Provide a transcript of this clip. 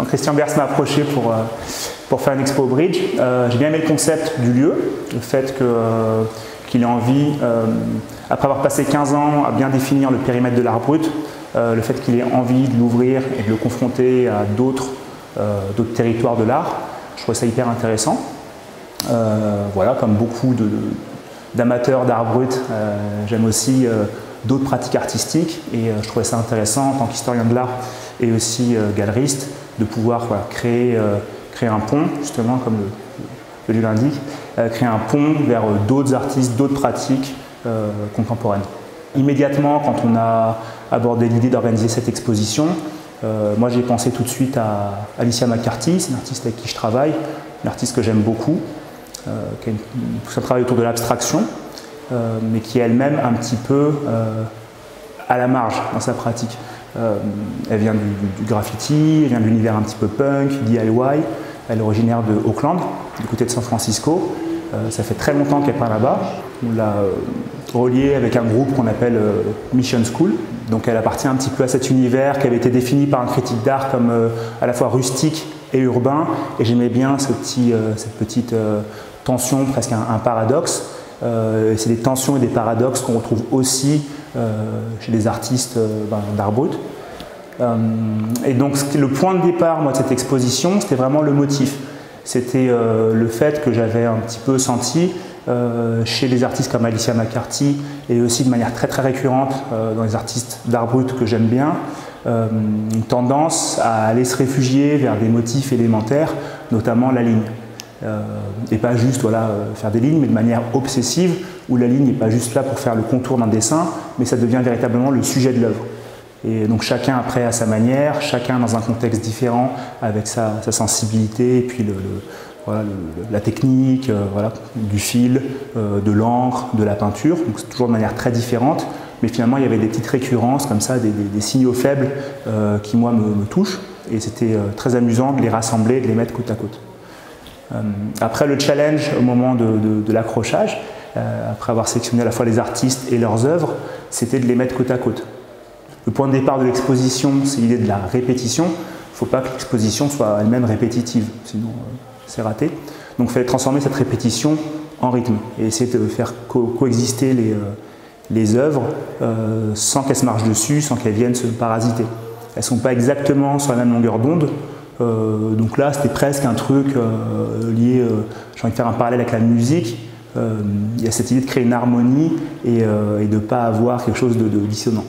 quand Christian Berce m'a approché pour faire une expo au Bridge, j'ai bien aimé le concept du lieu, le fait qu'il ait envie, après avoir passé 15 ans à bien définir le périmètre de l'art brut, le fait qu'il ait envie de l'ouvrir et de le confronter à d'autres territoires de l'art, je trouvais ça hyper intéressant. Voilà, comme beaucoup d'amateurs d'art brut, j'aime aussi d'autres pratiques artistiques et je trouvais ça intéressant en tant qu'historien de l'art et aussi galeriste de pouvoir créer un pont, justement comme le lieu l'indique, créer un pont vers d'autres artistes, d'autres pratiques contemporaines. Immédiatement, quand on a abordé l'idée d'organiser cette exposition, moi j'ai pensé tout de suite à Alicia McCarthy, c'est une artiste avec qui je travaille, une artiste que j'aime beaucoup, qui a tout un travail autour de l'abstraction, mais qui est elle-même un petit peu à la marge dans sa pratique. Elle vient du graffiti, elle vient de l'univers un petit peu punk, DIY, elle est originaire de Oakland, du côté de San Francisco. Ça fait très longtemps qu'elle peint là-bas. On l'a reliée avec un groupe qu'on appelle Mission School. Donc elle appartient un petit peu à cet univers qui avait été défini par un critique d'art comme à la fois rustique et urbain. Et j'aimais bien cette petite tension, presque un paradoxe. C'est des tensions et des paradoxes qu'on retrouve aussi chez les artistes d'art brut. Et donc le point de départ moi, de cette exposition, c'était vraiment le motif. C'était le fait que j'avais un petit peu senti chez les artistes comme Alicia McCarthy et aussi de manière très très récurrente dans les artistes d'art brut que j'aime bien, une tendance à aller se réfugier vers des motifs élémentaires, notamment la ligne. Et pas juste faire des lignes, mais de manière obsessive, où la ligne n'est pas juste là pour faire le contour d'un dessin, mais ça devient véritablement le sujet de l'œuvre. Et donc chacun après à sa manière, chacun dans un contexte différent, avec sa sensibilité, et puis la technique, du fil, de l'encre, de la peinture, donc c'est toujours de manière très différente, mais finalement il y avait des petites récurrences comme ça, des signaux faibles qui moi me touchent, et c'était très amusant de les rassembler, de les mettre côte à côte. Après le challenge au moment de l'accrochage, après avoir sélectionné à la fois les artistes et leurs œuvres, c'était de les mettre côte à côte. Le point de départ de l'exposition, c'est l'idée de la répétition. Il ne faut pas que l'exposition soit elle-même répétitive, sinon c'est raté. Donc il fallait transformer cette répétition en rythme et essayer de faire coexister les œuvres sans qu'elles se marchent dessus, sans qu'elles viennent se parasiter. Elles ne sont pas exactement sur la même longueur d'onde. Donc là, c'était presque un truc lié, j'ai envie de faire un parallèle avec la musique. Il y a cette idée de créer une harmonie et de ne pas avoir quelque chose de dissonant.